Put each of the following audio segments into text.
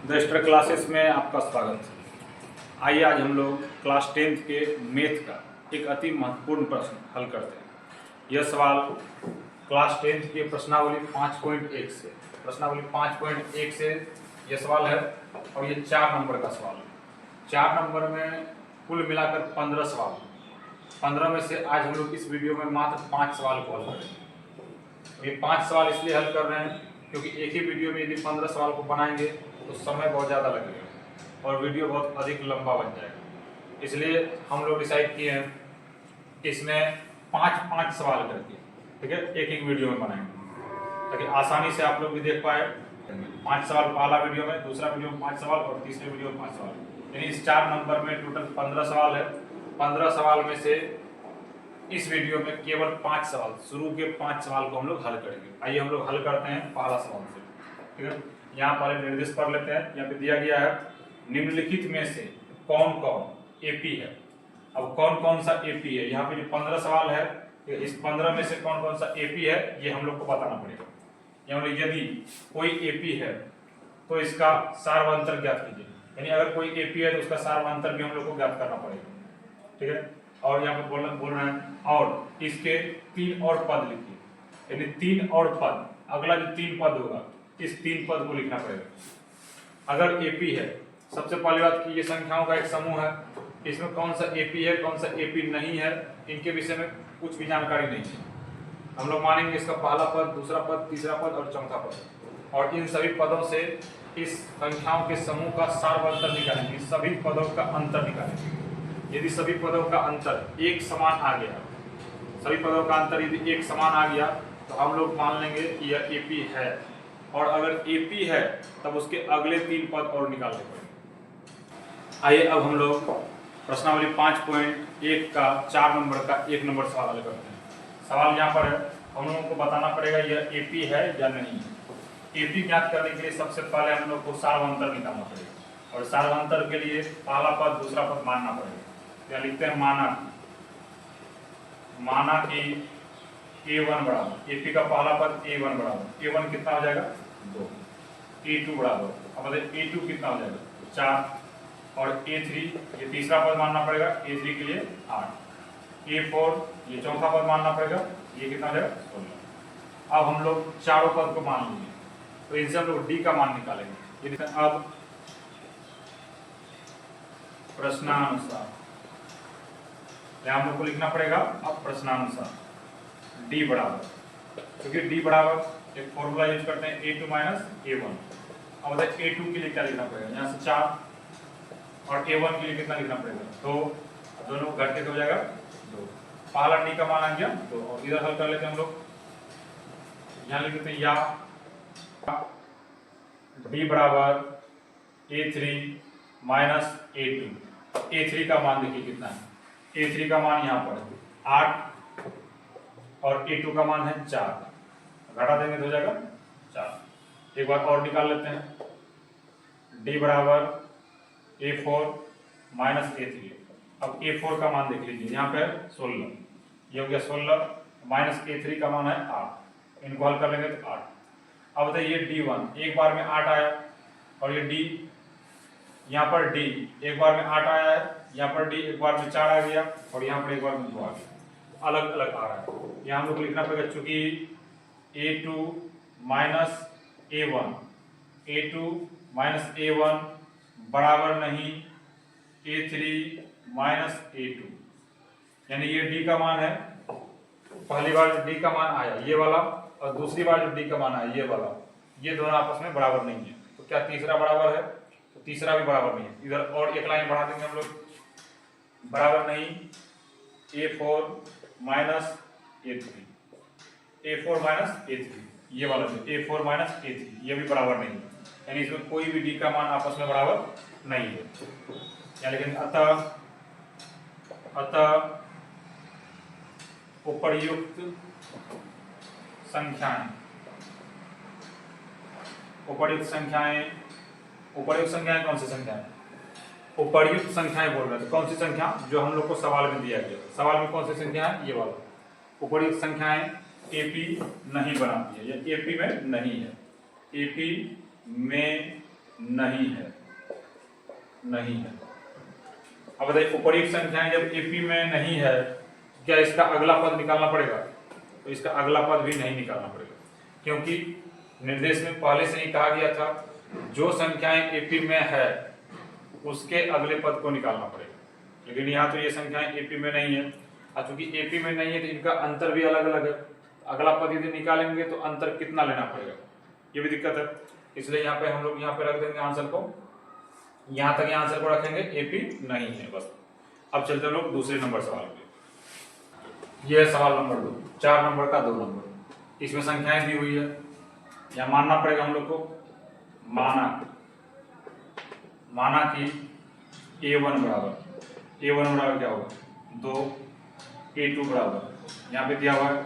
The stir classes में आपका स्वागत है। आइए आज हम लोग क्लास 10th के मैथ का एक अति महत्वपूर्ण प्रश्न हल करते हैं। यह सवाल क्लास 10th के प्रश्नावली 5.1 से यह सवाल है और ये 4 नंबर का सवाल है। 4 नंबर में कुल मिलाकर 15 सवाल, 15 में से आज हम लोग इस वीडियो में मात्र 5 सवाल को हल करेंगे। ये 5 सवाल इसलिए हल कर रहे हैं क्योंकि एक ही वीडियो में यदि 15 सवाल को बनाएंगे तो समय बहुत ज़्यादा लगेगा और वीडियो बहुत अधिक लंबा बन जाएगा। इसलिए हम लोग डिसाइड किए हैं कि इसमें 5-5 सवाल करके, ठीक है, एक वीडियो में बनाएंगे ताकि आसानी से आप लोग भी देख पाए। 5 सवाल पहला वीडियो में, दूसरा वीडियो में 5 सवाल और तीसरे वीडियो में 5 सवाल, यानी इस 4 नंबर में टोटल 15 सवाल है। 15 सवाल में से इस वीडियो में केवल 5 सवाल, शुरू के 5 सवाल को हम लोग हल करेंगे। आइए हम लोग हल करते हैं पहला सवाल से, ठीक है। यहाँ पर निर्देश पढ़ लेते हैं। यहाँ पे दिया गया है निम्नलिखित में से कौन कौन एपी है। अब कौन कौन सा एपी है, यहाँ पे जो 15 सवाल है, इस 15 में से कौन कौन सा एपी है ये हम लोग को बताना पड़ेगा। यानी यदि कोई एपी है तो इसका सार्वंतर ज्ञात कीजिए, यानी अगर कोई एपी है तो उसका सार्वंतर भी हम लोग को ज्ञात करना पड़ेगा, ठीक है। और यहाँ पे बोल रहे हैं और इसके 3 और पद लिखिए, यानी 3 और पद, अगला जो 3 पद होगा इस 3 पद को लिखना पड़ेगा। अगर एपी है, सबसे पहली बात कि ये संख्याओं का एक समूह है, इसमें कौन सा एपी है कौन सा एपी नहीं है इनके विषय में कुछ भी जानकारी नहीं है। हम लोग मानेंगे इसका पहला पद, दूसरा पद, तीसरा पद और चौथा पद, और इन सभी पदों से इस संख्याओं के समूह का सार्वंतर निकालेंगे, सभी पदों का अंतर निकालेंगे। यदि सभी पदों का अंतर एक समान आ गया, सभी पदों का अंतर यदि एक समान आ गया तो हम लोग मान लेंगे कि यह एपी है, और अगर एपी है तब उसके अगले 3 पद और निकालने पड़ेंगे। आइए अब हम लोग प्रश्नावली 5.1 का 4 नंबर का 1 नंबर सवाल हल करते हैं। सवाल यहाँ पर है, हम लोगों को बताना पड़ेगा यह एपी है या नहीं है। एपी ज्ञात करने के लिए सबसे पहले हम लोग को सार्वंतर निकालना पड़ेगा, और सार्वंतर के लिए पहला पद दूसरा पद मानना पड़ेगा। क्या लिखते हैं, माना कि A1 बराबर, एपी का पहला पद A1 बराबर, A1 कितना हो जाएगा 2, A2 बराबर, अब A2 कितना हो जाएगा 4, और A3 ये तीसरा पद मानना पड़ेगा, A3 के लिए 8, A4 ये चौथा पद मानना पड़ेगा, ये कितना हो जाएगा 16। अब हम लोग चारों पद को मान लेंगे तो इनसे हम लोग D का मान निकालेंगे। अब प्रश्नानुसार हम लोग को लिखना पड़ेगा, अब प्रश्नानुसार D बराबर, क्योंकि D बराबर एक फॉर्मूला यूज करते हैं A2 माइनस A1। अब बताइए A2 के लिए क्या लिखना पड़ेगा, यहाँ से 4, और A1 के लिए कितना लिखना पड़ेगा 2, दोनों घट के हो जाएगा 2। पहला D का मान आ गया 2, और इधर हल कर लेते हैं हम लोग। यहाँ लिख देते हैं या D बराबर A3 माइनस A2। A3 का मान देखिए कितना है, A3 का मान यहाँ पर 8 और A2 का मान है 4, घटा देंगे तो हो जाएगा 4। एक बार और निकाल लेते हैं, D बराबर A4 माइनस A3। अब A4 का मान देख लीजिए, यहाँ पे 16, ये हो गया 16, माइनस A3 का मान है 8, इनको हल कर लेंगे तो 8। अब बताइए D1 एक बार में 8 आया, और ये D, यहाँ पर D एक बार में 8 आया है, यहाँ पर D एक बार में 4 आ गया, और यहाँ पर एक बार में 2 आ गया, अलग अलग आ रहा है। यहाँ हम लोग को लिखना पड़ेगा चूंकि A2 minus A1, A2 minus A1 बराबर नहीं A3 माइनस A2, यानी ये D का मान है। पहली बार जो D का मान आया ये वाला, और दूसरी बार जो D का मान आया ये वाला, ये दोनों आपस में बराबर नहीं है। तो क्या तीसरा बराबर है, तो तीसरा भी बराबर नहीं है। इधर और एक लाइन बढ़ा देंगे हम लोग, बराबर नहीं A4 minus A3, A4 minus A3, ये वाला जो A4 माइनस A3 ये भी बराबर नहीं है, यानी इसमें कोई भी D का मान आपस में बराबर नहीं है। या लेकिन अतः उपर्युक्त संख्याएं कौन सी संख्याएं, उपर्युक्त संख्याएं बोल रहे थे। कौन सी संख्या, जो हम लोग को सवाल में दिया गया, सवाल में कौन सी संख्या है, ये वाला। उपर्युक्त संख्याएं एपी नहीं बनाती है, या एपी में नहीं है, एपी में नहीं है, नहीं है। अब बताइए उपर्युक्त संख्याएं जब एपी में नहीं है क्या इसका अगला पद निकालना पड़ेगा? तो इसका अगला पद भी नहीं निकालना पड़ेगा, क्योंकि निर्देश में पहले से ही कहा गया था जो संख्याएं एपी में है उसके अगले पद को निकालना पड़ेगा। लेकिन यहाँ तो ये संख्याएं एपी में नहीं है, और चूंकि एपी में नहीं है तो इनका अंतर भी अलग अलग है। अगला पद यदि निकालेंगे तो अंतर कितना लेना पड़ेगा, ये भी दिक्कत है। इसलिए यहाँ पे हम लोग यहाँ पे रख देंगे आंसर को, यहाँ तक आंसर को रखेंगे एपी नहीं है बस। अब चलते हैं लोग दूसरे नंबर सवाल पे। यह है सवाल नंबर 2, 4 नंबर का 2 नंबर। इसमें संख्याएं दी हुई है, यहाँ मानना पड़ेगा हम लोग को। माना कि a1 बराबर क्या होगा 2, a2 बराबर यहाँ पे दिया हुआ है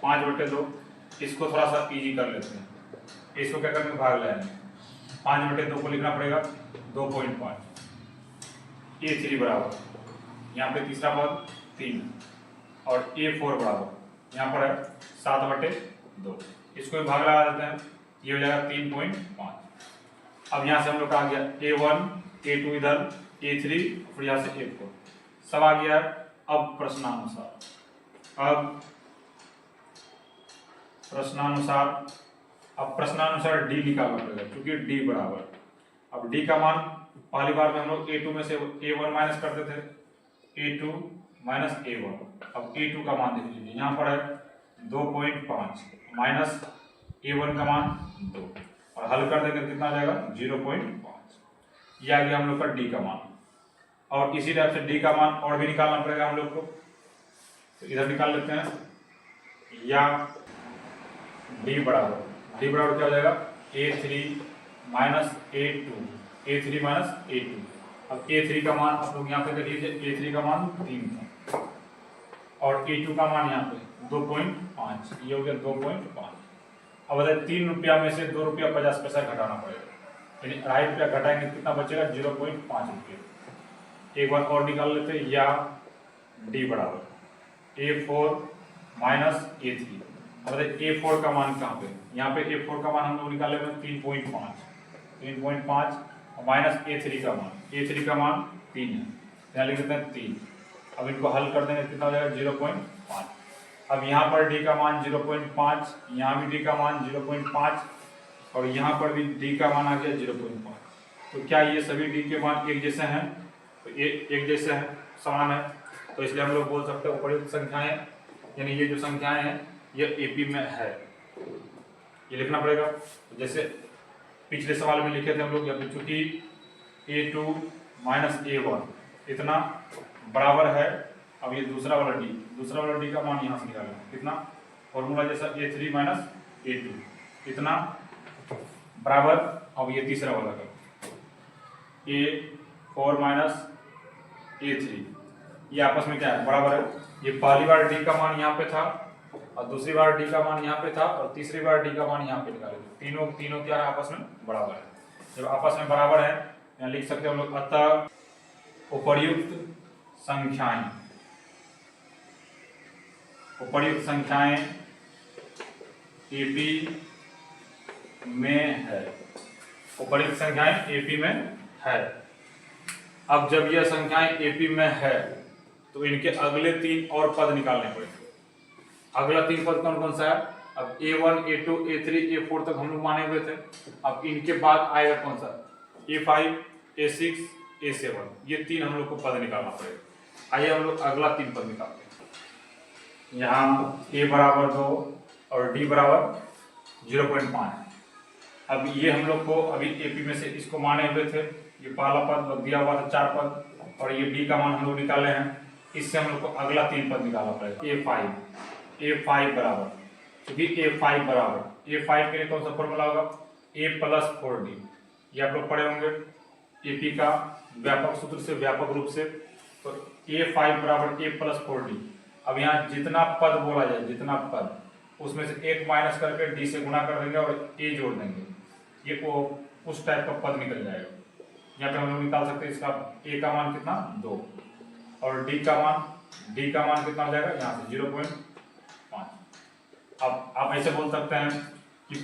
5/2। इसको थोड़ा सा इजी कर लेते हैं, इसको क्या करेंगे भाग लाएंगे, 5/2 को लिखना पड़ेगा 2.5। a3 बराबर यहाँ पे तीसरा पद 3 और a4 बराबर यहाँ पर है 7/2। इसको भी भाग लगा देते हैं, ये हो जाएगा 3.5। अब यहाँ से हम लोग का आ गया a1 a2 इधर a3 और यहाँ से a4 सब आ गया। अब प्रश्नानुसार d निकालना पड़ेगा, क्योंकि d बराबर, अब d का मान पहली बार में हम लोग a2 में से a1 माइनस करते थे, a2 माइनस a1। अब a2 का मान देख लीजिए, यहाँ पर है 2.5 माइनस a1 का मान 2, और हल कर देंगे कितना आ जाएगा 0.5। ये आ गया हम लोग का d का मान। और इसी टाइप से d का मान और भी निकालना पड़ेगा हम लोग को, तो इधर निकाल लेते हैं। या d बराबर क्या हो जाएगा a3 माइनस a2। अब a3 का मान आप लोग यहाँ पे देख लीजिए, a3 का मान 3 था और a2 का मान यहाँ पे 2.5, ये हो गया 2.5। अब बताइए 3 रुपया में से 2 रुपया 50 पैसा घटाना पड़ेगा, यानी 2.5 रुपया घटाएंगे कितना बचेगा 0.5 रुपये। एक बार और निकाल लेते हैं, या d बराबर a4 माइनस a3। अब बताइए a4 का मान कहाँ पे, यहाँ पे a4 का मान हम लोग निकाले 3.5 और माइनस a3 का मान 3 है, यहाँ लिख देते हैं 3। अब इनको हल कर देंगे कितना हो जाएगा 0.5। अब यहाँ पर d का मान 0.5, यहाँ भी d का मान 0.5 और यहाँ पर भी d का मान आ गया 0.5। तो क्या ये सभी d के मान एक जैसे हैं? तो ये एक जैसे हैं, समान है, तो इसलिए हम लोग बोल सकते हैं उपर्युक्त संख्याएं, यानी ये जो संख्याएं हैं ये एपी में है, ये लिखना पड़ेगा। जैसे पिछले सवाल में लिखे थे हम लोग, चूंकि a2 माइनस a1 इतना बराबर है। अब ये दूसरा वाला d का मान यहाँ से निकालना, कितना फॉर्मूला जैसा a3 माइनस a2 इतना बराबर। अब ये तीसरा वाला का a4 माइनस a3, ये आपस में क्या है बराबर है। ये पहली बार d का मान यहाँ पे था और दूसरी बार d का मान यहाँ पे था और तीसरी बार d का मान यहाँ पे निकाले, तीनों क्या है आपस में बराबर है। जब आपस में बराबर है यहाँ लिख सकते हैं हम लोग, अतः उपर्युक्त संख्याएं एपी में है, उपर्युक्त संख्याएं एपी में है। अब जब यह संख्याएं एपी में है तो इनके अगले 3 और पद निकालने पड़ेंगे। अगला 3 पद कौन कौन सा है? अब a1 a2 a3 a4 तक हम लोग माने हुए थे। अब इनके बाद आएगा कौन सा? a5 a6 a7, ये 3 हम लोग को पद निकालना पड़ेगा। आइए हम लोग अगला 3 पद निकालते हैं। यहाँ a बराबर 2 और d बराबर 0.5। अब ये हम लोग को अभी एपी में से इसको माने हुए थे, ये पहला पद दिया हुआ था 4 पद, और ये d का मान हम लोग निकाले हैं। इससे हम लोग को अगला 3 पद निकालना पड़ेगा। a5 बराबर, क्योंकि a5 के लिए कौन सा फॉर्मूला होगा? a प्लस 4d, ये आप लोग पढ़े होंगे एपी का व्यापक सूत्र से, व्यापक रूप से। तो a5 बराबर a प्लस 4d। अब यहाँ जितना पद बोला जाए, जितना पद, उसमें से 1 माइनस करके d से गुणा कर देंगे और a जोड़ देंगे, ये को उस टाइप का पद निकल जाएगा। यहाँ पे हम लोग निकाल सकते हैं इसका a का मान कितना 2 और d का मान कितना हो जाएगा यहाँ से 0.5। अब आप ऐसे बोल सकते हैं कि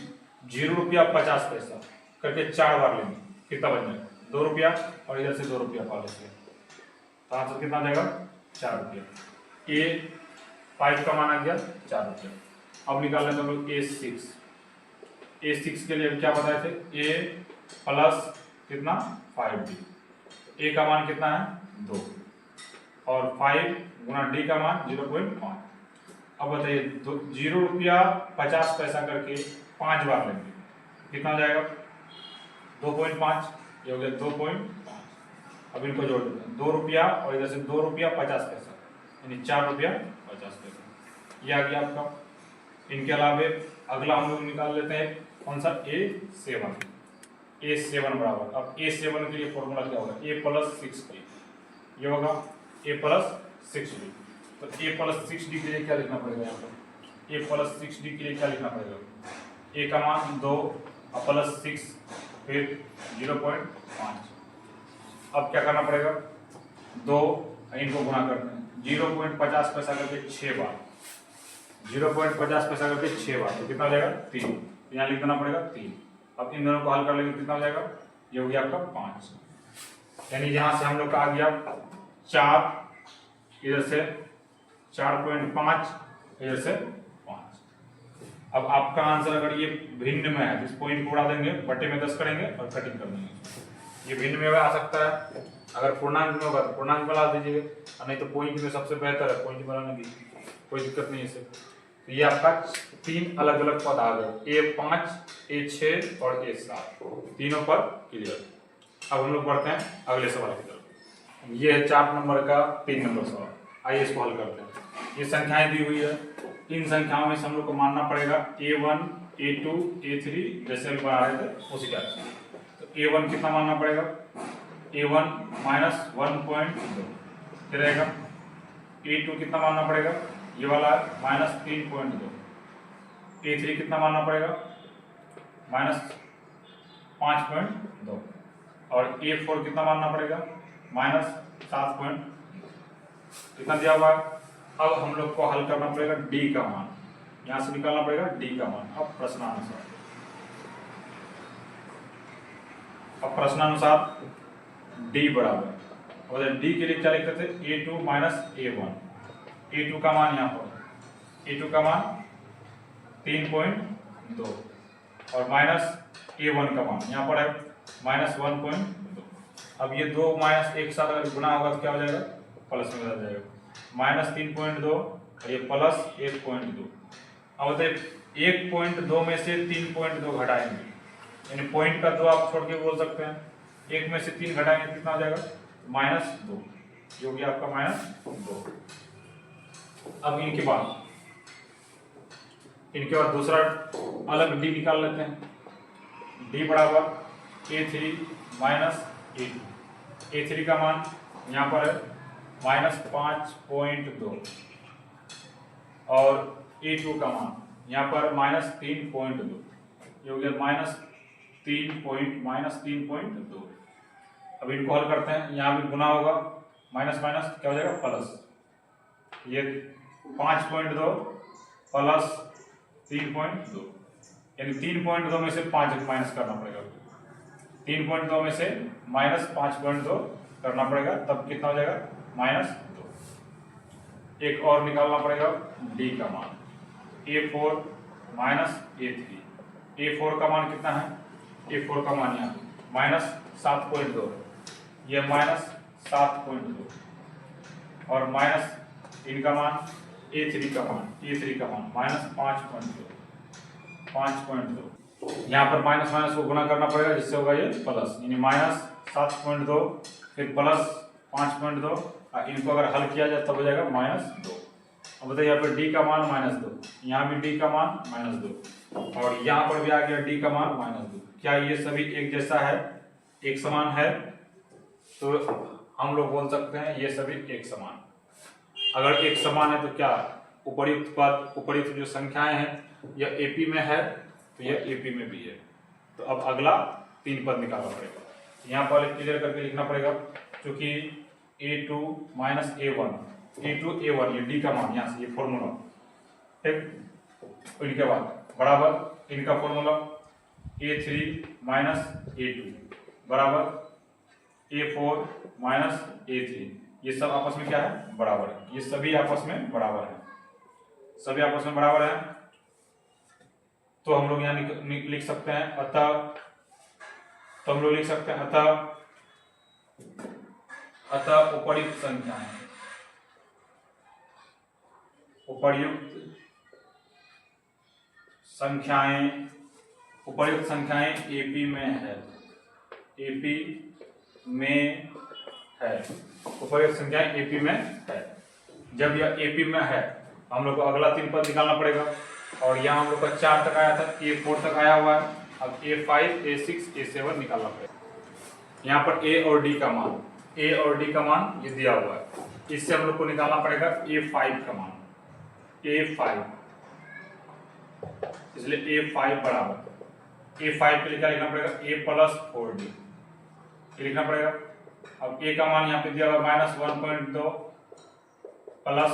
0 रुपया 50 पैसा करके 4 बार लेंगे, कितना बच जाएगा 2 रुपया, और इधर से 2 रुपया पा लेते हैं, तो आंसर कितना आ जाएगा 4 रुपया। A5 का मान आ गया 4 रुपया। अब निकाल लेते हैं हम लोग A6 के लिए क्या बताए थे, A प्लस कितना 5D, A का मान कितना है 2 और 5 गुना D का मान 0.5। अब बताइए 0 रुपया 50 पैसा करके 5 बार लेंगे, कितना हो जाएगा 2.5, ये हो गया 2.5। अब इनको जोड़ देते हैं 2 रुपया और इधर से 2 रुपया 50 पैसा, यानी 4 रुपया 50 पैसा, ये आ गया आपका। इनके अलावे अगला हम लोग निकाल लेते हैं कौन सा A7 बराबर। अब A7 के लिए फॉर्मूला क्या होगा, A प्लस 6D, ये होगा A प्लस 6D। तो A प्लस 6D के लिए क्या लिखना पड़ेगा यहाँ पर, A प्लस 6D के लिए क्या लिखना पड़ेगा, A का मान 2 और प्लस 6 फिर 0.5। अब क्या करना पड़ेगा 2 इनको गुना करते हैं 0.50 पैसा करके 6 बार, 0.50 पैसा करके 6 बार, तो कितना हो जाएगा 3, यहाँ लिख देना पड़ेगा 3। अब इन दोनों को हल कर लेंगे, कितना हो जाएगा, ये हो गया आपका 5, यानी यहाँ से हम लोग का आ गया 4, इधर से 4.5, इधर से 5। अब आपका आंसर अगर ये भिन्न में है तो इस पॉइंट को उड़ा देंगे, बटे में 10 करेंगे और कटिंग कर देंगे। ये भिन्न में आ सकता है, अगर पूर्णांक में होगा तो पूर्णांक बना दीजिएगा, और नहीं तो पॉइंट में सबसे बेहतर है पॉइंट बनाने की, कोई दिक्कत नहीं है इससे। तो ये आपका 3 अलग अलग पद आ गए, A5, A6 और A7, तीनों पर क्लियर। अब हम लोग बढ़ते हैं अगले सवाल की तरफ। ये है 4 नंबर का 3 नंबर सवाल, आइए इसको हल करते हैं। ये संख्याएं दी हुई है, इन संख्याओं में से हम लोग को मानना पड़ेगा A1, A2, A3 जैसे हम बना रहे थे उसी तरह। तो A1 कितना मानना पड़ेगा, A1 माइनस 1.2 रहेगा। A2 कितना मानना पड़ेगा, ये वाला माइनस 3.2। A3 कितना मानना पड़ेगा, माइनस 5.2। और A4 कितना मानना पड़ेगा, माइनस 7. कितना दिया हुआ। अब हम लोग को हल करना पड़ेगा D का मान, यहां से निकालना पड़ेगा D का मान। अब प्रश्नानुसार D बराबर, और D के लिए क्या लिखते थे, A2 माइनस A1। A2 का मान यहाँ पर, A2 का मान 3.2 और माइनस A1 का मान यहाँ पर है माइनस 1.2। अब ये 2 माइनस एक साथ अगर गुना होगा तो क्या हो जाएगा, प्लस में बदल जाएगा, माइनस 3.2 और ये प्लस 1.2। अब बताइए 1.2 में से 3.2 घटाएंगे, यानी पॉइंट का 2 आप छोड़ के बोल सकते हैं, 1 में से 3 घटाएंगे कितना हो जाएगा, माइनस 2, जो कि आपका माइनस 2। अब इनके बाद दूसरा अलग D निकाल लेते हैं। D बराबर A3 माइनस A2। A3 का मान यहाँ पर है माइनस 5.2 और A2 का मान यहाँ पर माइनस 3.2, ये हो गया माइनस 3.2। अब इनको हल करते हैं, यहाँ भी गुना होगा, माइनस माइनस क्या हो जाएगा प्लस, ये 5.2 प्लस 3.2, यानी 3.2 में से 5 माइनस करना पड़ेगा, 3.2 में से माइनस 5.2 करना पड़ेगा, तब कितना हो जाएगा माइनस 2। एक और निकालना पड़ेगा D का मान, A4 माइनस A3। A4 का मान कितना है, A4 का मान यहाँ माइनस 7.2, ये माइनस 7.2 और माइनस इनका मान A3 का मान माइनस 5.2। यहाँ पर माइनस माइनस को गुना करना पड़ेगा, जिससे होगा ये प्लस, यानी माइनस 7.2 फिर प्लस 5.2, इनको अगर हल किया जाए तब हो जाएगा माइनस 2। अब बताइए यहाँ पर D का मान माइनस 2, यहाँ भी D का मान माइनस 2 और यहाँ पर भी आ गया D का मान माइनस 2। क्या ये सभी एक जैसा है, एक समान है? तो हम लोग बोल सकते हैं ये सभी एक समान। अगर एक समान है तो क्या उपयुक्त जो संख्याएं हैं यह AP में है तो यह AP में भी है। तो अब अगला 3 पद निकालना पड़ेगा, यहाँ पर क्लियर करके लिखना पड़ेगा, क्योंकि A2 माइनस A1 ये D का मान, यहाँ से ये फॉर्मूला, ठीक। इनके बाद बराबर इनका फॉर्मूला A3 माइनस A2 बराबर A4 माइनस A3, ये सब आपस में क्या है, बराबर है। ये सभी आपस में बराबर है, सभी आपस में बराबर है। तो हम लोग यहाँ लिख सकते हैं अतः, तो हम लोग लिख सकते हैं अतः उपर्युक्त संख्याएं, उपर्युक्त संख्याएं एपी में है, एपी में है, उपर्युक्त संख्याएं एपी में है। जब यह एपी में है हम लोग को अगला 3 पद निकालना पड़ेगा, और यहाँ हम लोग का 4 तक आया था, A4 तक आया हुआ है। अब A5, A6, A7 निकालना पड़ेगा। यहाँ पर A और D का मान ये दिया हुआ है, इससे हम लोग को निकालना पड़ेगा A5 का मान, A5, इसलिए A5 बराबर A5 के लिए क्या लिखना पड़ेगा, A प्लस 4D लिखना पड़ेगा। अब A का मान यहाँ पे दिया हुआ -1.2 प्लस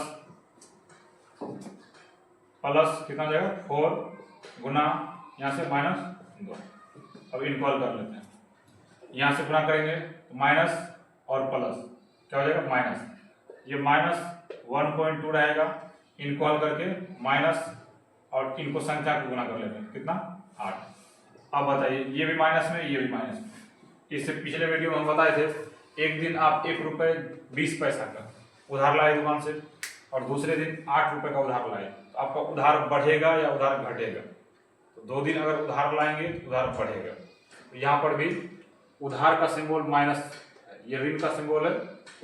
कितना हो जाएगा 4 गुना यहाँ से -2। अब इनको हल कर लेते हैं, यहाँ से गुना करेंगे तो माइनस और प्लस क्या हो जाएगा माइनस, ये -1.2 रहेगा, इनको हल करके माइनस और इनको संख्या को गुना कर लेते हैं, कितना 8। अब बताइए ये भी माइनस में, ये भी माइनस में। इससे पिछले वीडियो में हम बताए थे, एक दिन आप 1 रुपये 20 पैसा का उधार लाए दुकान से, और दूसरे दिन 8 रुपये का उधार लाए, तो आपका उधार बढ़ेगा या उधार घटेगा? तो 2 दिन अगर उधार लाएंगे तो उधार बढ़ेगा। तो यहाँ पर भी उधार का सिंबल माइनस, ये ऋण का सिंबल है,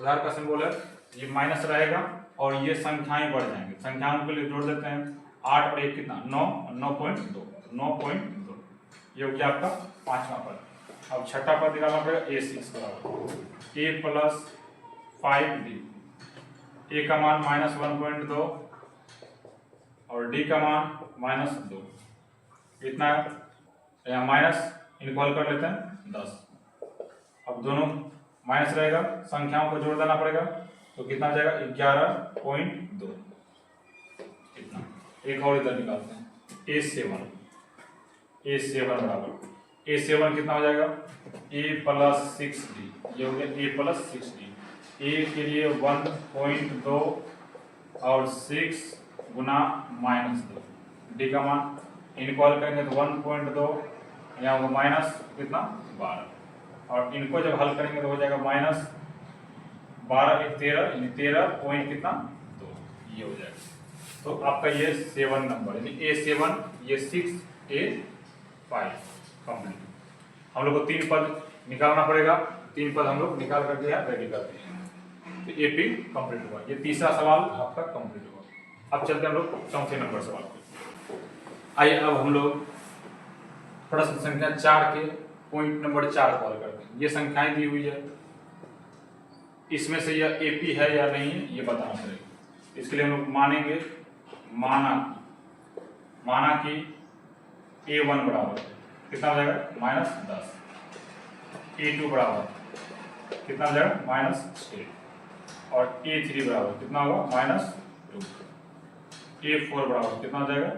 उधार का सिंबल है, ये माइनस रहेगा और ये संख्याएं बढ़ जाएंगे। संख्याओं के लिए जोड़ देते हैं, 8 और 1 कितना 9, 9.2, ये हो गया आपका 5वां पद। अब छठा पद निकालना पड़ेगा A6 बराबर A प्लस 5D, A का मान -1.2 और D का मान -2, इतना है। यहाँ माइनस, इनको हल कर लेते हैं 10। अब दोनों माइनस रहेगा, संख्याओं को जोड़ देना पड़ेगा, तो कितना हो जाएगा 11.2, इतना। एक और इधर निकालते हैं A7 बराबर A7 कितना हो जाएगा A प्लस 6D, ये हो गया A प्लस 6D। A के लिए 1.2 और 6 गुना -2, D का मान इनको हल करेंगे तो 1.2, यहाँ होगा माइनस कितना 12, और इनको जब हल करेंगे तो हो जाएगा -12 1 13, यानी 13 पॉइंट कितना 2, ये हो जाएगा। तो आपका ये 7 नंबर, यानी A7, ये 6, A5 कंप्लीट। हम लोग को 3 पद निकालना पड़ेगा, 3 पद हम लोग निकाल करके यहाँ रेडी करते हैं, तो AP कंप्लीट हुआ। ये तीसरा सवाल आपका कंप्लीट हुआ। अब चलते हैं हम लोग चौथे नंबर सवाल पे। आइए अब हम लोग प्रश्न संख्या 4 के पॉइंट नंबर 4 को हल करते हैं। ये संख्याएं दी हुई है, इसमें से यह AP है या नहीं है ये बताना पड़ेगा। इसके लिए हम लोग मानेंगे, माना कि A1 बराबर कितना हो जाएगा -10, A2 बराबर कितना हो जाएगा -6, और A3 बराबर कितना होगा -2, A4 बराबर कितना हो जाएगा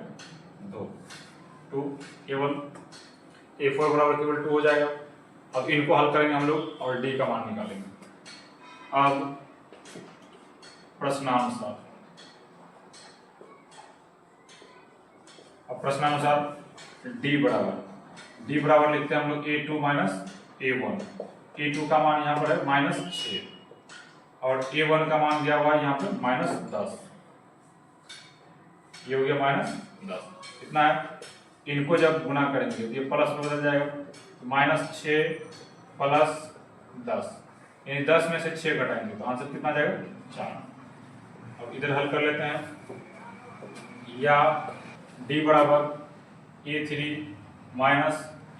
2 केवल A4 बराबर केवल 2 हो जाएगा। अब इनको हल करेंगे हम लोग और D का मान निकालेंगे। अब प्रश्नानुसार D बराबर लिखते हैं हम लोग A2 A1। A2 का मान यहाँ पर है -6 और A1 का मान दिया हुआ है यहाँ पर -10, ये हो गया -10, कितना है। इनको जब गुना करेंगे तो ये प्लस में बदल जाएगा, -6 प्लस 10, यानी 10 में से 6 घटाएंगे तो आंसर कितना जाएगा 4। अब इधर हल कर लेते हैं, या D बराबर A3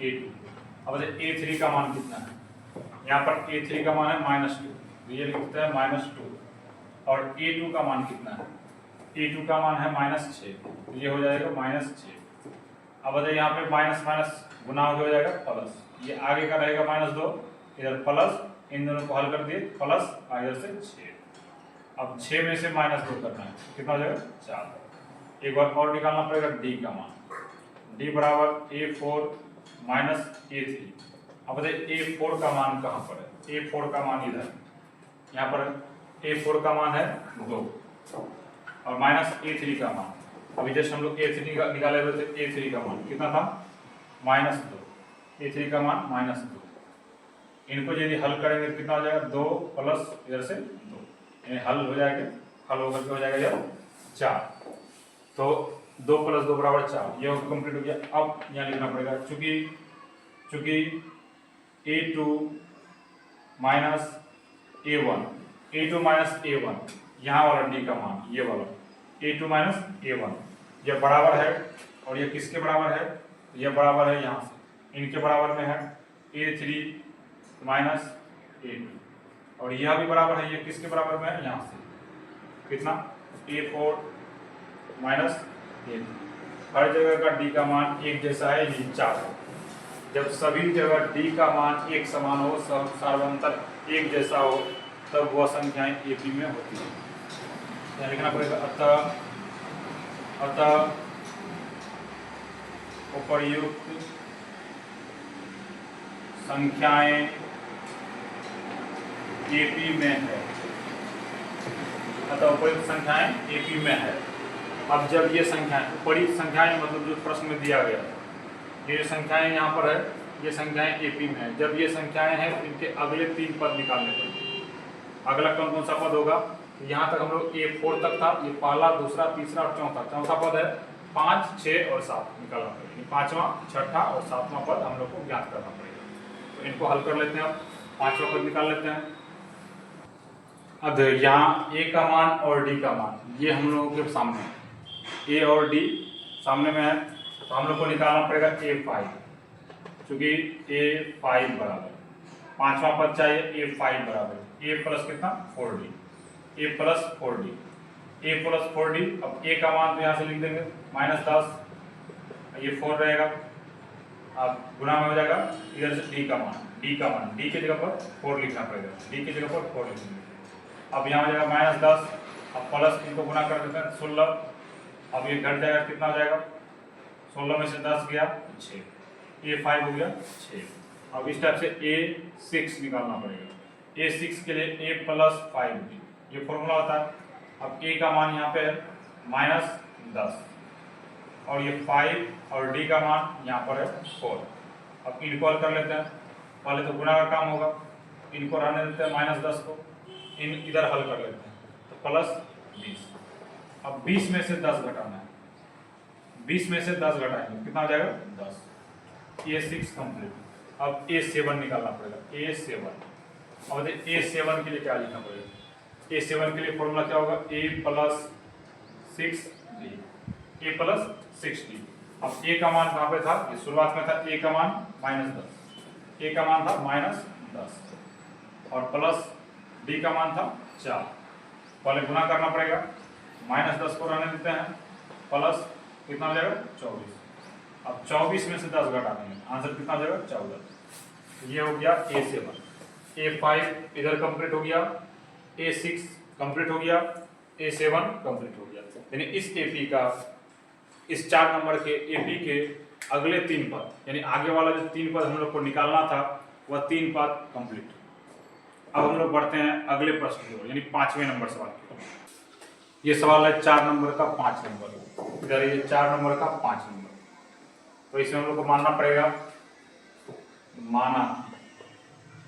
A2। अब A3 का मान कितना है, यहाँ पर A3 का मान है -2, तो ये लिखते हैं -2, और A2 का मान कितना है, A2 का मान है -6, तो ये हो जाएगा -6। अब बताइए यहाँ पे माइनस गुना हो जाएगा प्लस, ये आगे का रहेगा -2, इधर प्लस, इन दोनों को हल कर दिए प्लस, इधर से 6। अब 6 में से -2 करना है, कितना हो जाएगा 4। एक बार और निकालना पड़ेगा D का मान, D बराबर A4 A3। अब बताइए A4 का मान कहाँ पर है? A4 का मान इधर, यहाँ पर A4 का मान है 2 और माइनस A3 का मान, अभी जस्ट हम लोग A3 का निकाले हुए थे। A3 का मान कितना था? -2। A3 का मान -2। इनको यदि हल करेंगे तो कितना हो जाएगा? 2 प्लस इधर से 2, यानी हल हो जाएगा, हल होकर के हो जाएगा ये 4। तो 2 + 2 = 4, ये कंप्लीट हो गया। अब यहाँ लिखना पड़ेगा चूंकि A2 - A1 यहाँ वाला D का मान, ये वाला A2 - A1 ये बराबर है, और ये किसके बराबर है? ये बराबर है यहाँ से, इनके बराबर में है A3 - A2, और यह भी बराबर है, ये किसके बराबर में है? यहाँ से कितना? A4 - A3। हर जगह का D का मान एक जैसा है, ये 4 है। जब सभी जगह D का मान एक समान हो, सब सार्वंतर एक जैसा हो, तब वह संख्याएं AP में होती है। यहाँ लिखना पड़ेगा अतः उपर्युक्त संख्याएं AP में है। अतः उपर्युक्त संख्याएं AP में है। अब जब ये संख्याएं, उपर्युक्त संख्याएं मतलब जो प्रश्न में दिया गया, ये संख्याएं यहाँ पर है, ये संख्याएं AP में है। जब ये संख्याएं हैं, इनके अगले 3 पद निकालने पड़ेंगे। अगला कौन सा पद होगा? यहाँ तक हम लोग A4 तक था, ये पहला, दूसरा, तीसरा और चौथा पद है 5, 6 और 7 निकालना पड़ेगा। 5वां, 6ठा और 7वां पद हम लोग को ज्ञात करना पड़ेगा। तो इनको हल कर लेते हैं। अब 5वां पद निकाल लेते हैं। अब यहाँ A का मान और D का मान ये हम लोगों के सामने है, A और D सामने में है, तो हम लोग को निकालना पड़ेगा A5, क्योंकि A5 बराबर 5वां पद चाहिए, A5 बराबर A प्लस कितना? 4D, A plus 4D, A plus 4D। अब A का मान तो यहाँ से लिख देंगे -10, ये 4 रहेगा, अब गुना में हो जाएगा इधर से D का मान, D की जगह पर 4 लिखना पड़ेगा, D की जगह पर 4 लिखेंगे। अब यहाँ हो जाएगा -10, अब प्लस इनको गुना कर देते हैं 16, अब ये घट जाएगा, कितना हो जाएगा? 16 में से 10 गया 6, A5 हो गया 6। अब इस टाइप से A6 निकालना पड़ेगा। A6 के लिए A + 5D ये फॉर्मूला होता है। अब A का मान यहाँ पे है -10, और ये 5 और D का मान यहाँ पर है 4। अब इनको हल कर लेते हैं। पहले तो गुना का काम होगा, इनको रहने देते हैं -10 को, इन इधर हल कर लेते हैं, तो +20। अब 20 में से 10 घटाना है, 20 में से 10 घटाएंगे, कितना हो जाएगा? 10। A6 complete. अब A7 निकालना पड़ेगा, A7। अब A7 के लिए क्या लिखना पड़ेगा? A7 के लिए फॉर्मूला क्या होगा? A + 6D, A + 6D। अब A का मान कहाँ पे था? ये शुरुआत में था A का मान -10, A का मान था -10 और प्लस D का मान था 4। पहले गुना करना पड़ेगा, -10 को रहने देते हैं, प्लस कितना हो जाएगा? 24। अब 24 में से 10 घटा देंगे, आंसर कितना हो जाएगा? 14। ये हो गया A7। A5 इधर कंप्लीट हो गया, A6 कंप्लीट हो गया, A7 कंप्लीट हो गया। यानी इस AP का, इस 4 नंबर के AP के अगले 3 पद, यानी आगे वाला जो 3 पद हम लोग को निकालना था, वह 3 पद कंप्लीट। अब हम लोग बढ़ते हैं अगले प्रश्न की ओर, यानी 5वें नंबर सवाल की ओर। ये सवाल है 4 नंबर का 5 नंबर, इधर ये 4 नंबर का 5 नंबर। तो इसमें हम लोग को मानना पड़ेगा,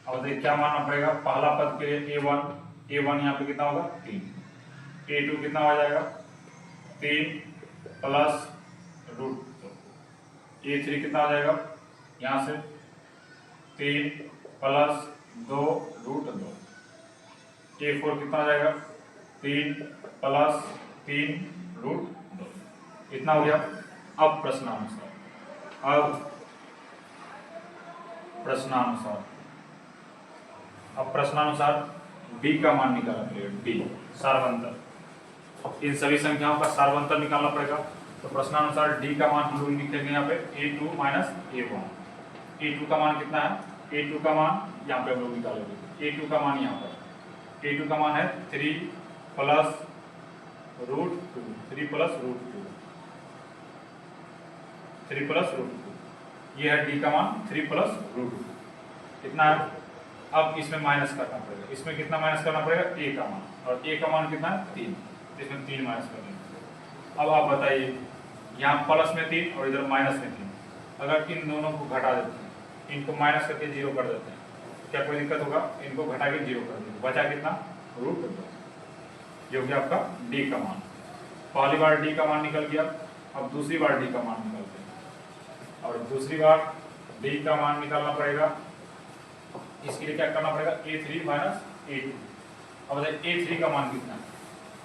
अब देखिए क्या मानना पड़ेगा? पहला पद के लिए A1 यहाँ पे कितना होगा? 3। A2 कितना हो जाएगा? 3 + √2। A3 कितना हो जाएगा? यहाँ से 3 + 2 √2। A4 कितना हो जाएगा? 3 + 3 √2। इतना हो गया। अब प्रश्नानुसार D का मान निकालना पड़ेगा, D सार्वंतर। इन सभी संख्याओं का सार्वंतर निकालना पड़ेगा। तो प्रश्नानुसार D का मान हम लोग लिखेंगे यहाँ पे A2 - A1। A2 का मान कितना है? A2 का मान यहाँ पे हम लोग निकालेंगे। A2 का मान यहाँ पर, A2 का मान है 3 + √2, 3 + √2, 3 + √2। ये है D का मान 3 + √2। कितना है। अब इसमें माइनस करना पड़ेगा, इसमें कितना माइनस करना पड़ेगा, ए का मान, और ए का मान कितना है 3, इसमें 3 माइनस कर देंगे। अब आप बताइए, यहाँ प्लस में 3 और इधर माइनस में 3, अगर इन दोनों को घटा देते हैं, इनको माइनस करके 0 कर देते हैं, क्या कोई दिक्कत होगा, इनको घटा के 0 कर देंगे, बचा कितना √2, जो कि आपका डी का मान। पहली बार डी का मान निकल गया, अब दूसरी बार डी का मान निकलते हैं, और दूसरी बार डी का मान निकालना पड़ेगा। इसके लिए क्या करना पड़ेगा, a3 माइनस a2। अब बताइए a3 का मान कितना है,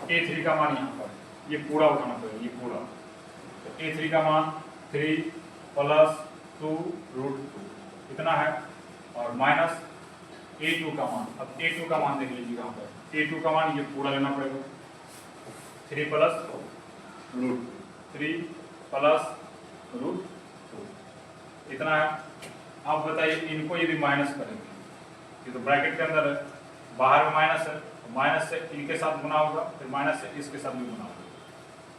a3 का मान यहाँ पर ये पूरा उठाना पड़ेगा, ये पूरा, तो a3 का मान 3 + 2 √2 कितना है, और माइनस a2 का मान। अब a2 का मान देख लीजिए यहाँ पर, a2 का मान ये पूरा लेना पड़ेगा, 3 + √2, 3 + √2 कितना है। अब बताइए इनको यदि माइनस करेंगे, ये तो ब्रैकेट के अंदर है, बाहर में माइनस है, माइनस से इनके साथ गुना होगा, फिर माइनस से इसके साथ भी गुना होगा,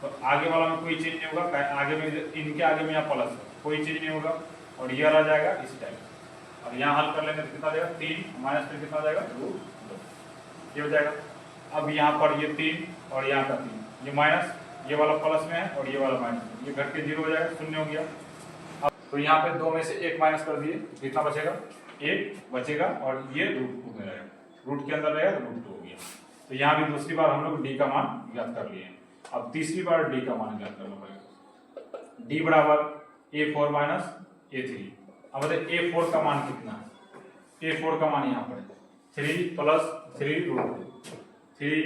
तो आगे वाला में कोई चेंज नहीं होगा, आगे में इनके आगे में यहाँ प्लस है, कोई चेंज नहीं होगा, और ये रह जाएगा इस टाइप। अब यहाँ हल कर लेंगे तो कितना जाएगा, 3 माइनस फिर कितना जाएगा √2, ये हो जाएगा। अब यहाँ पर ये 3 और यहाँ का 3, ये माइनस, ये वाला प्लस में है और ये वाला माइनस में, ये घट के 0 हो जाएगा, 0 हो गया। अब तो यहाँ पे 2 में से 1 माइनस कर दिए, कितना बचेगा, 1 बचेगा, और ये √2 में रहेगा, रूट के अंदर रहेगा तो √2 हो गया। तो यहाँ भी दूसरी बार हम लोग डी का मान ज्ञात कर लिए। अब तीसरी बार डी का मान ज्ञात करना पड़ेगा, डी बराबर a4 माइनस a3। अब बताइए a4 का मान कितना है, a4 का मान यहाँ पर 3 + 3 √2, 3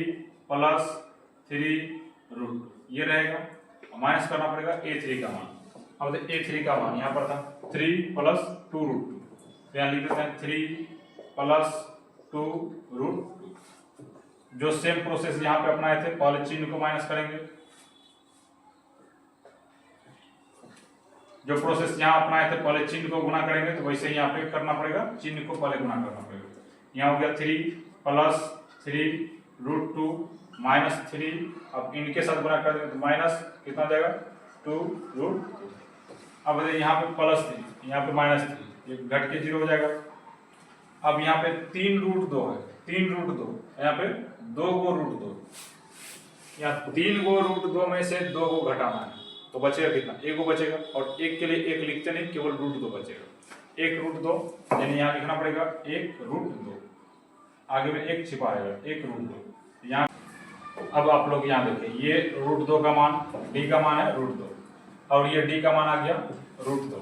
+ 3 √2 ये रहेगा, माइनस करना पड़ेगा a3 का मान। अब देखिए a3 का मान यहाँ पर था 3 + 2 √2, तो यहाँ लिख देते हैं 3 + 2 √2। जो सेम प्रोसेस यहाँ पे अपनाए थे, पहले चिन्ह को माइनस करेंगे, जो प्रोसेस यहाँ अपनाए थे पहले चिन्ह को गुना करेंगे, तो वैसे ही यहाँ पे करना पड़ेगा, चिन्ह को पहले गुना करना पड़ेगा। यहाँ हो गया 3 + 3 √2 -3, अब इनके साथ गुना कर देंगे तो माइनस कितना जाएगा 2 √2। अब यहाँ पे प्लस 3, यहाँ पे -3, ये घट के 0 हो जाएगा। अब यहाँ पे 3 √2 है, 3 √2, यहाँ पे 2 गो √2, यहाँ 3 गो √2 में से 2 को घटाना है, तो बचेगा कितना, 1 गो बचेगा, और 1 के लिए 1 लिखते नहीं, केवल √2 बचेगा, 1 √2, यानी यहाँ लिखना पड़ेगा 1 √2, आगे में 1 छिपा रहेगा, 1 √2 यहाँ। अब आप लोग यहाँ देखिए, ये √2 का मान, डी का मान है √2, और ये डी का मान आ गया √2,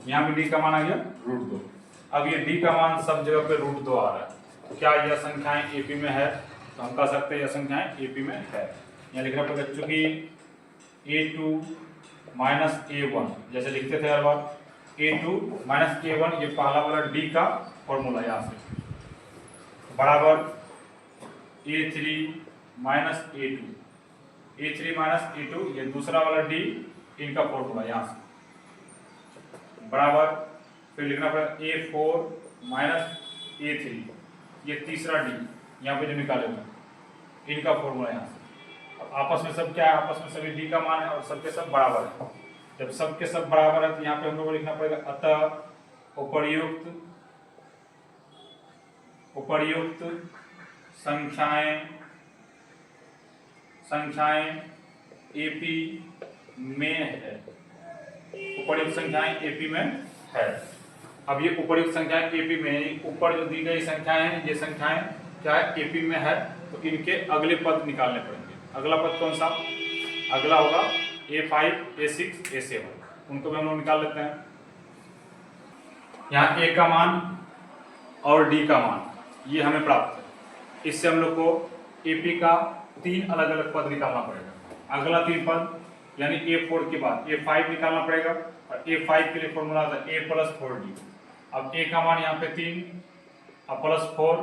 यहाँ भी डी का मान आ गया √2। अब ये डी का मान सब जगह पे √2 आ रहा है, तो क्या यह संख्याएं एपी में है, तो हम कह सकते हैं यह संख्याएं एपी में है। यहाँ लिखना पड़ेगा, चूंकि a2 - a1 जैसे लिखते थे हर बार, a2 - a1 ये पहला वाला डी का फॉर्मूला यहाँ से, बराबर a3 - a2, a3 - a2 ये दूसरा वाला डी, इनका फॉर्मूला यहाँ से, बराबर फिर लिखना पड़ेगा a4 - a3 ये तीसरा डी, यहाँ पे जो निकाले हुए इनका फॉर्मूला यहाँ से। अब आपस में सब क्या है, आपस में सभी डी का मान है और सबके सब बराबर है। जब सबके सब बराबर है तो यहाँ पे हम लोग को लिखना पड़ेगा, अतः उपर्युक्त संख्याएं एपी में है, उपर्युक्त संख्याएं एपी में है। अब ये उपर्युक्त संख्याएं एपी में, ऊपर जो दी गई संख्याएं हैं, ये संख्याएं क्या है एपी में है, तो इनके अगले पद निकालने पड़ेंगे। अगला पद कौन सा, अगला होगा a5 a6 a7, उनको भी हम लोग निकाल लेते हैं। यहाँ a का मान और d का मान ये हमें प्राप्त है, इससे हम लोग को AP का 3 अलग अलग पद निकालना पड़ेगा। अगला 3 पद यानी a4 के बाद a5 निकालना पड़ेगा, और a5 के लिए फॉर्मूला था a + 4d। अब a का मान यहाँ पे 3 +4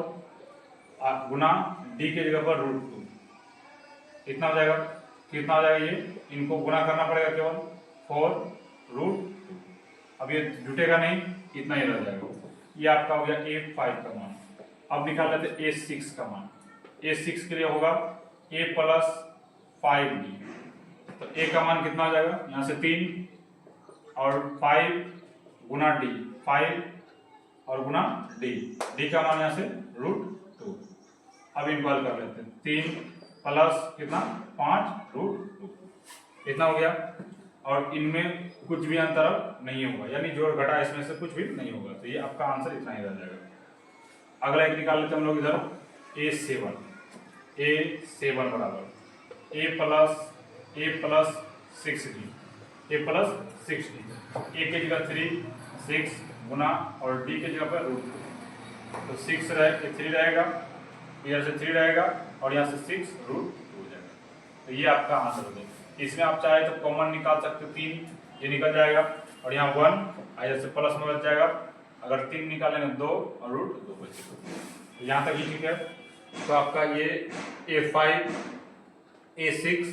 गुना d के जगह पर √2, कितना हो जाएगा, कितना हो जाएगा, ये इनको गुना करना पड़ेगा केवल 4 √2। अब ये जुटेगा नहीं, इतना ही रह जाएगा। ये आपका हो गया a5 का मान। अब निकाल लेते a6 का मान, a6 के लिए होगा a + 5d, तो a का मान कितना हो जाएगा, यहाँ से 3 और 5 गुना d, 5 और गुना डी का मान यहाँ से √2। अब इनको हल कर लेते हैं। 3 प्लस कितना 5 √2 इतना हो गया। और इनमें कुछ भी अंतर नहीं होगा, यानी जोड़ घटा इसमें से कुछ भी नहीं होगा, तो ये आपका आंसर इतना ही रह जाएगा। अगला एक निकाल लेते हैं हम लोग इधर। A7 बराबर a प्लस 6d a की जगह 3 6 गुना और d की जगह पर √2, तो 3 रहेगा, इधर से 3 रहेगा और यहाँ से 6 √2 हो जाएगा। तो ये आपका आंसर हो जाएगा। इसमें आप चाहे तो कॉमन निकाल सकते हो, 3 ये निकल जाएगा और यहाँ 1 इधर से प्लस में बच जाएगा। अगर 3 निकालेंगे 2 और √2 बचेगा। तो यहाँ तक ही ठीक है। तो आपका ये A5 A6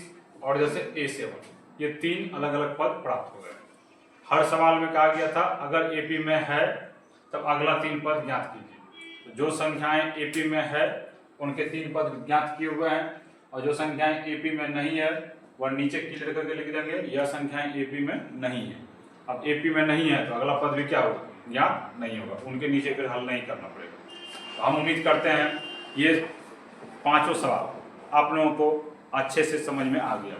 और जैसे A7 ये 3 अलग अलग पद प्राप्त हो गए। हर सवाल में कहा गया था अगर AP में है तब अगला 3 पद ज्ञात कीजिए। तो जो संख्याएं AP में है उनके 3 पद ज्ञात किए हुए हैं, और जो संख्याएं AP में नहीं है वह नीचे क्लियर करके लिख देंगे, यह संख्याएं AP में नहीं है। अब AP में नहीं है तो अगला पद भी क्या होगा, ज्ञात नहीं होगा, उनके नीचे फिर हल नहीं करना पड़ेगा। तो हम उम्मीद करते हैं ये 5 सवाल आप लोगों को अच्छे से समझ में आ गया।